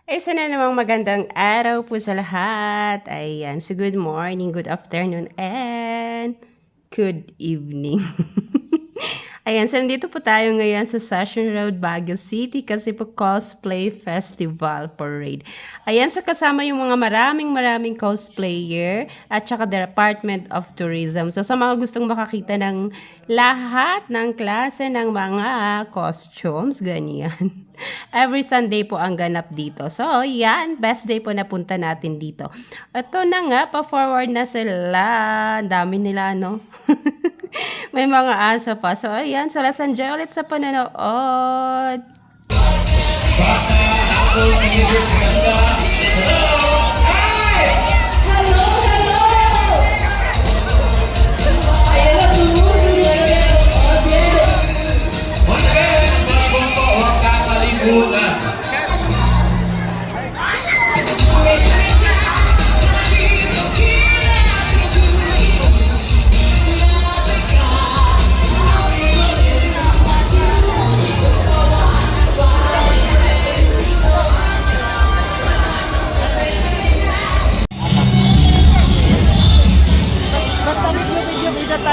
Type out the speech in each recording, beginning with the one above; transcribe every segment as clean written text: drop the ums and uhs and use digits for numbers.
Isa na namang magandang araw po sa lahat. Ayan, so good morning, good afternoon, and good evening. Ayan, so nandito po tayo ngayon sa Session Road, Baguio City kasi po Cosplay Festival Parade. Ayan, so kasama yung mga maraming cosplayer at saka Department of Tourism. So sa mga gustong makakita ng lahat ng klase ng mga costumes, ganyan. Every Sunday po ang ganap dito. So, yan. Best day po na punta natin dito. Ito na nga, pa-forward na sila. Ang dami nila, no? May mga asa pa. So, ayan. So, let's enjoy ulit sa panonood.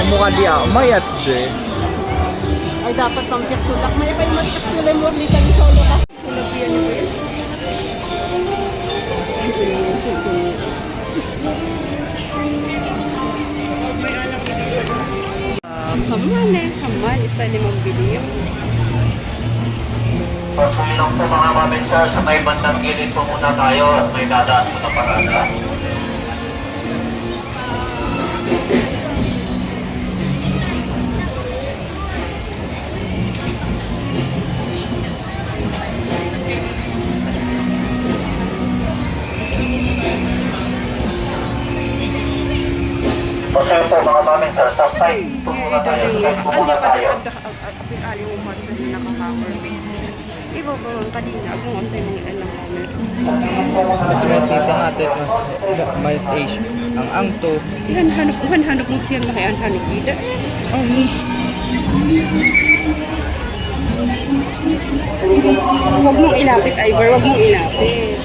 Mukha di mayat siya. Ay, dapat pang sulak. May pa yung magkaksulay mo. Lita ni solo ka. Sinabihan niyo yun. Come on. Isa limang biliyo. Pasulong po mga maminsar, sa may bandang gilid po muna tayo at may dadaan po na parada. Pasulong po mga maminsar, sa side po muna tayo, sa side po muna tayo. Iba po ang kanina. Kung antay mga ilan ng camera. Mas may tita natin mas may age. Ang angto. Hanap mo siya hanap ida. Huwag mong ilapit, Ivor. Huwag mong ilapit.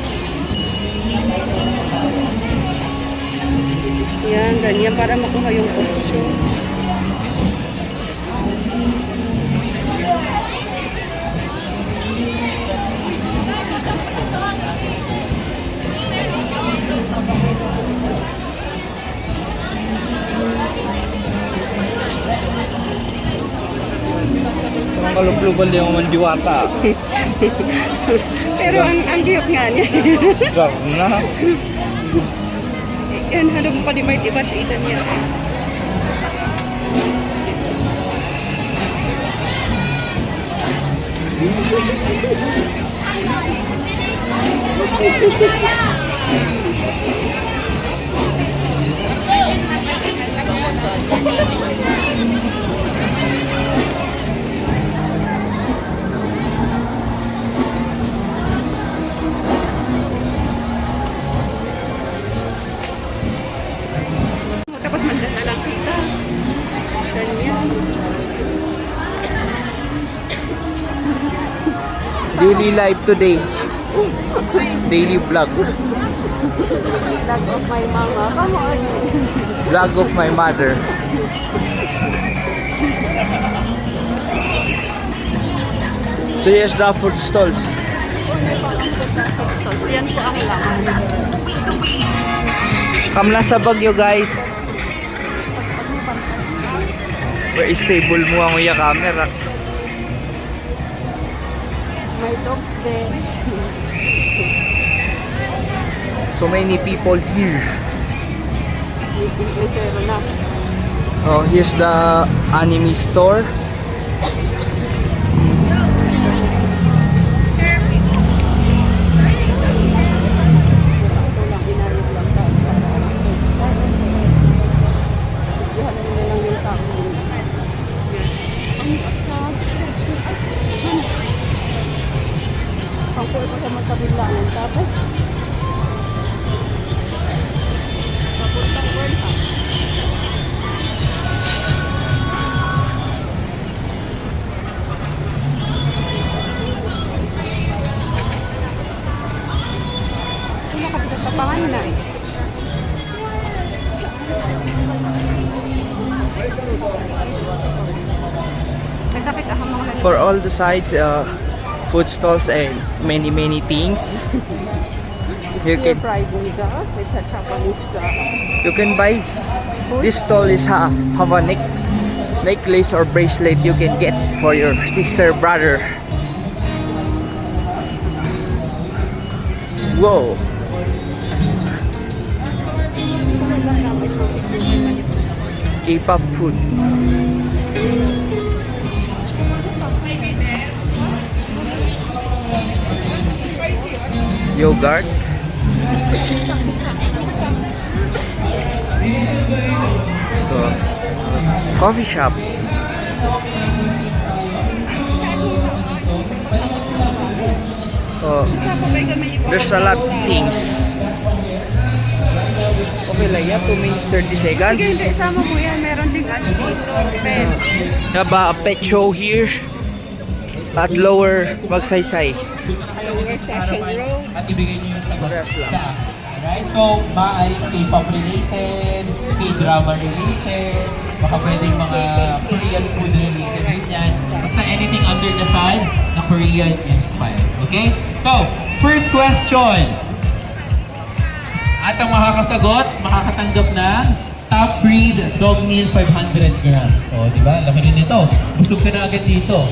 Yan, ganyan para makuha yung costume. Ang kalupluban yung mandiwata. Pero ang cute nga niya. Jar na. Yan, hanap mo pa di may diba siya ita niya. Tapos mandyan na lang kita. Ganyan. Daily life today. Daily vlog. Vlog of my mama. Come on. Vlog of my mother. So here's the food stalls. Yan po ang laman. Come lang sa Baguio guys. Where is stable mo ang iya camera? May dogs din. So many people here. May zero na. Oh, here's the anime store. Pangkulo pa sa magkabilangan. Tapos, papuntang World Cup. pangalan. Kita-kita ka mga For all the sides, food stalls and many things. You Stir can fried noodles. It's a Japanese. you can buy. This stall is have a necklace or bracelet you can get for your sister, brother. Whoa. K-pop food. Yogurt. So, coffee shop. Oh, there's a lot of things. Okay lang yan, 2 minutes 30 seconds. Sige, hindi. Isama mo yan. Meron ding ano dito. Pet. Have a pet show here at Lower Magsaysay. Lower Session Road. At ibigay niyo yung sagot Parehas lang. sa akin. Alright? So, maaaring K-pop related, K-drama related, baka pwedeng mga Korean food related rin yan. Basta anything under the sun na Korean inspired. Okay? So, first question. At ang makakasagot, makakatanggap ng top breed dog meal 500 grams. So, di ba? Laki rin ito. Busog ka na agad dito.